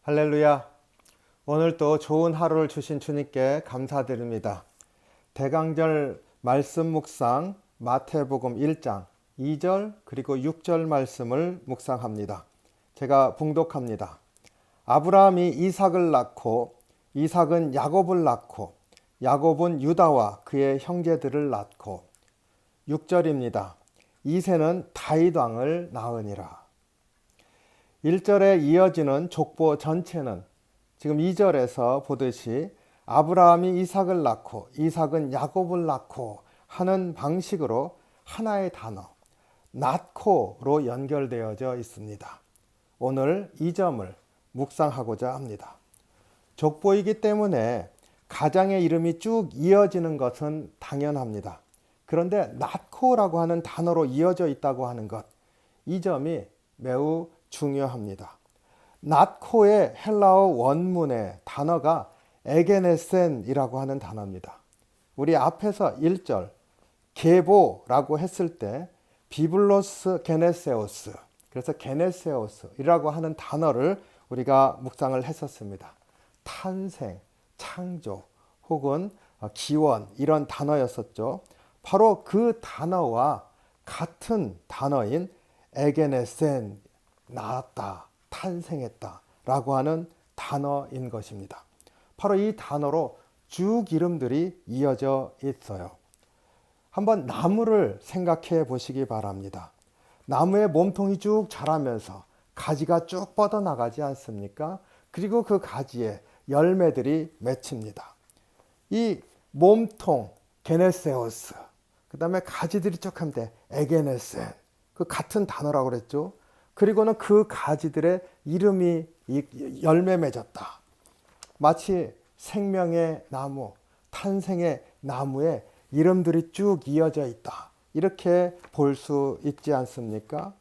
할렐루야. 오늘 또 좋은 하루를 주신 주님께 감사드립니다. 대강절 말씀 묵상 마태복음 1장 2절 그리고 6절 말씀을 묵상합니다. 제가 봉독합니다. 아브라함이 이삭을 낳고 이삭은 야곱을 낳고 야곱은 유다와 그의 형제들을 낳고 6절입니다. 이새는 다윗 왕을 낳으니라. 1절에 이어지는 족보 전체는 지금 2절에서 보듯이 아브라함이 이삭을 낳고 이삭은 야곱을 낳고 하는 방식으로 하나의 단어 낳고로 연결되어져 있습니다. 오늘 이 점을 묵상하고자 합니다. 족보이기 때문에 가장의 이름이 쭉 이어지는 것은 당연합니다. 그런데 낳고라고 하는 단어로 이어져 있다고 하는 것, 이 점이 매우 중요합니다. 낳고의 헬라어 원문의 단어가 에게네센이라고 하는 단어입니다. 우리 앞에서 1절 게보라고 했을 때 비블로스 게네세오스, 그래서 게네세오스이라고 하는 단어를 우리가 묵상을 했었습니다. 탄생, 창조 혹은 기원 이런 단어였었죠. 바로 그 단어와 같은 단어인 에게네센, 낳았다, 탄생했다 라고 하는 단어인 것입니다. 바로 이 단어로 쭉 이름들이 이어져 있어요. 한번 나무를 생각해 보시기 바랍니다. 나무의 몸통이 쭉 자라면서 가지가 쭉 뻗어나가지 않습니까? 그리고 그 가지에 열매들이 맺힙니다. 이 몸통, 게네세오스, 그 다음에 가지들이 쭉 한데 에게네센, 그 같은 단어라고 그랬죠. 그리고는 그 가지들의 이름이 열매 맺었다. 마치 생명의 나무, 탄생의 나무에 이름들이 쭉 이어져 있다. 이렇게 볼 수 있지 않습니까?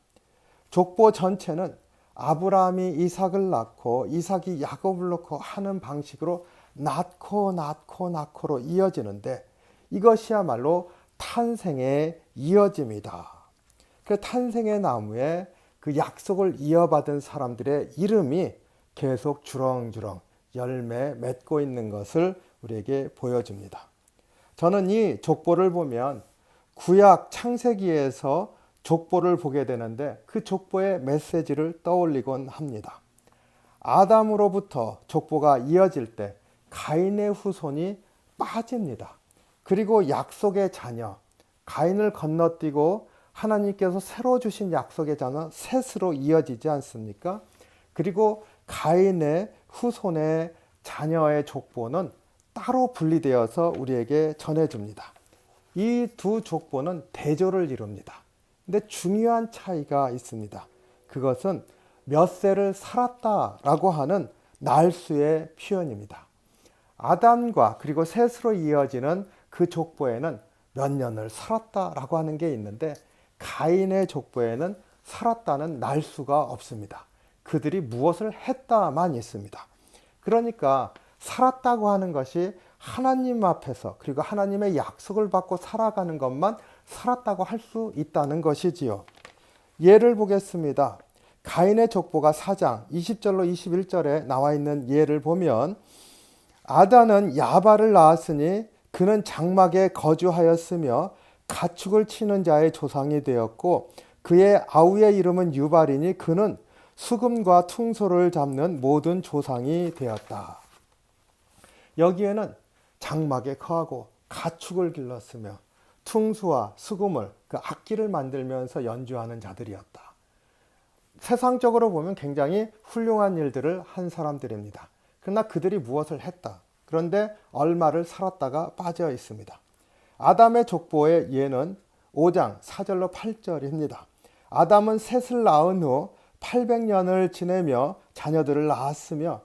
족보 전체는 아브라함이 이삭을 낳고 이삭이 야곱을 낳고 하는 방식으로 낳고로 이어지는데 이것이야말로 탄생의 이어짐이다. 그 탄생의 나무에 그 약속을 이어받은 사람들의 이름이 계속 주렁주렁 열매 맺고 있는 것을 우리에게 보여줍니다. 저는 이 족보를 보면 구약 창세기에서 족보를 보게 되는데 그 족보의 메시지를 떠올리곤 합니다. 아담으로부터 족보가 이어질 때 가인의 후손이 빠집니다. 그리고 약속의 자녀, 가인을 건너뛰고 하나님께서 새로 주신 약속의 자녀 셋으로 이어지지 않습니까? 그리고 가인의 후손의 자녀의 족보는 따로 분리되어서 우리에게 전해줍니다. 이 두 족보는 대조를 이룹니다. 근데 중요한 차이가 있습니다. 그것은 몇 세를 살았다라고 하는 날수의 표현입니다. 아담과 그리고 셋으로 이어지는 그 족보에는 몇 년을 살았다라고 하는 게 있는데 가인의 족보에는 살았다는 날수가 없습니다. 그들이 무엇을 했다만 있습니다. 그러니까 살았다고 하는 것이 하나님 앞에서 그리고 하나님의 약속을 받고 살아가는 것만 살았다고 할 수 있다는 것이지요. 예를 보겠습니다. 가인의 족보가 4장 20절로 21절에 나와 있는 예를 보면 아단은 야발을 낳았으니 그는 장막에 거주하였으며 가축을 치는 자의 조상이 되었고 그의 아우의 이름은 유발이니 그는 수금과 퉁소를 잡는 모든 조상이 되었다. 여기에는 장막에 거하고 가축을 길렀으며 퉁수와 수금을 그 악기를 만들면서 연주하는 자들이었다. 세상적으로 보면 굉장히 훌륭한 일들을 한 사람들입니다. 그러나 그들이 무엇을 했다. 그런데 얼마를 살았다가 빠져 있습니다. 아담의 족보의 예는 5장 4절로 8절입니다. 아담은 셋을 낳은 후 800년을 지내며 자녀들을 낳았으며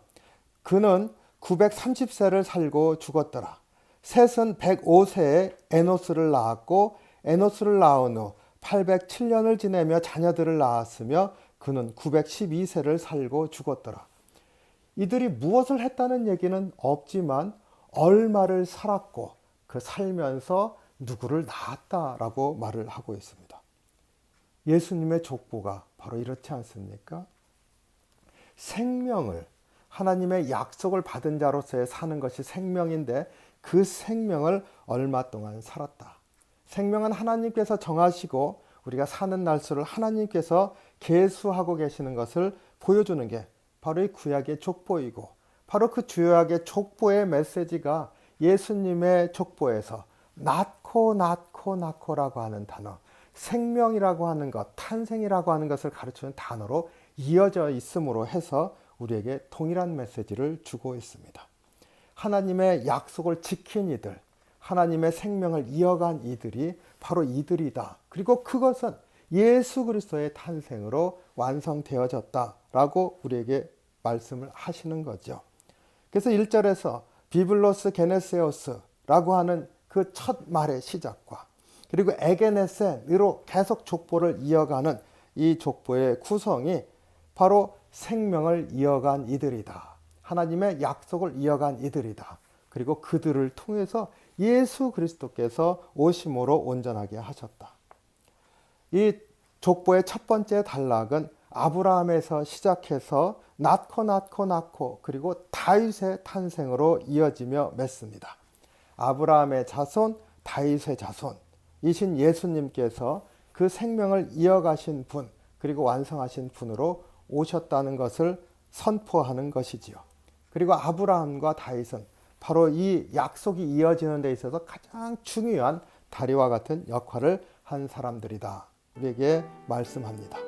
그는 930세를 살고 죽었더라. 셋은 105세에 에노스를 낳았고 에노스를 낳은 후 807년을 지내며 자녀들을 낳았으며 그는 912세를 살고 죽었더라. 이들이 무엇을 했다는 얘기는 없지만 얼마를 살았고 그 살면서 누구를 낳았다라고 말을 하고 있습니다. 예수님의 족보가 바로 이렇지 않습니까? 생명을 하나님의 약속을 받은 자로서의 사는 것이 생명인데 그 생명을 얼마 동안 살았다. 생명은 하나님께서 정하시고 우리가 사는 날수를 하나님께서 계수하고 계시는 것을 보여주는 게 바로 이 구약의 족보이고, 바로 그 구약의 족보의 메시지가 예수님의 족보에서 낳고라고 하는 단어, 생명이라고 하는 것, 탄생이라고 하는 것을 가르치는 단어로 이어져 있음으로 해서 우리에게 동일한 메시지를 주고 있습니다. 하나님의 약속을 지킨 이들, 하나님의 생명을 이어간 이들이 바로 이들이다. 그리고 그것은 예수 그리스도의 탄생으로 완성되어졌다라고 우리에게 말씀을 하시는 거죠. 그래서 1절에서 비블로스 게네세오스라고 하는 그 첫 말의 시작과 그리고 에게네센으로 계속 족보를 이어가는 이 족보의 구성이 바로 생명을 이어간 이들이다. 하나님의 약속을 이어간 이들이다. 그리고 그들을 통해서 예수 그리스도께서 오심으로 온전하게 하셨다. 이 족보의 첫 번째 단락은 아브라함에서 시작해서 낳고 그리고 다윗의 탄생으로 이어지며 맺습니다. 아브라함의 자손, 다윗의 자손이신 예수님께서 그 생명을 이어가신 분, 그리고 완성하신 분으로 오셨다는 것을 선포하는 것이지요. 그리고 아브라함과 다윗은 바로 이 약속이 이어지는 데 있어서 가장 중요한 다리와 같은 역할을 한 사람들이다. 우리에게 말씀합니다.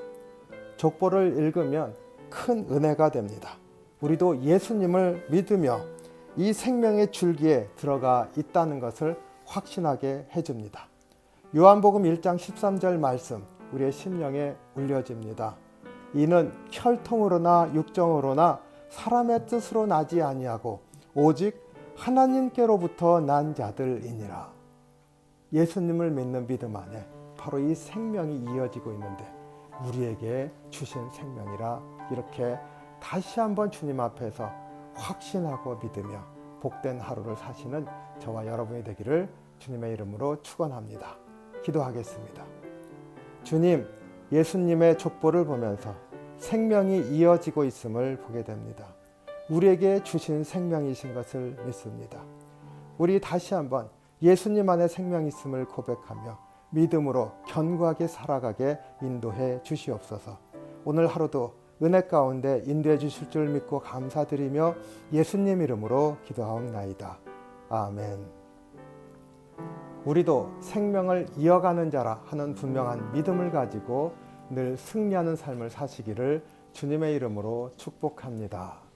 족보를 읽으면 큰 은혜가 됩니다. 우리도 예수님을 믿으며 이 생명의 줄기에 들어가 있다는 것을 확신하게 해줍니다. 요한복음 1장 13절 말씀 우리의 심령에 울려집니다. 이는 혈통으로나 육정으로나 사람의 뜻으로 나지 아니하고 오직 하나님께로부터 난 자들이니라. 예수님을 믿는 믿음 안에 바로 이 생명이 이어지고 있는데 우리에게 주신 생명이라 이렇게 다시 한번 주님 앞에서 확신하고 믿으며 복된 하루를 사시는 저와 여러분이 되기를 주님의 이름으로 축원합니다. 기도하겠습니다. 주님, 예수님의 족보를 보면서 생명이 이어지고 있음을 보게 됩니다. 우리에게 주신 생명이신 것을 믿습니다. 우리 다시 한번 예수님 안에 생명이 있음을 고백하며 믿음으로 견고하게 살아가게 인도해 주시옵소서. 오늘 하루도 은혜 가운데 인도해 주실 줄 믿고 감사드리며 예수님 이름으로 기도하옵나이다. 아멘. 우리도 생명을 이어가는 자라 하는 분명한 믿음을 가지고 늘 승리하는 삶을 사시기를 주님의 이름으로 축복합니다.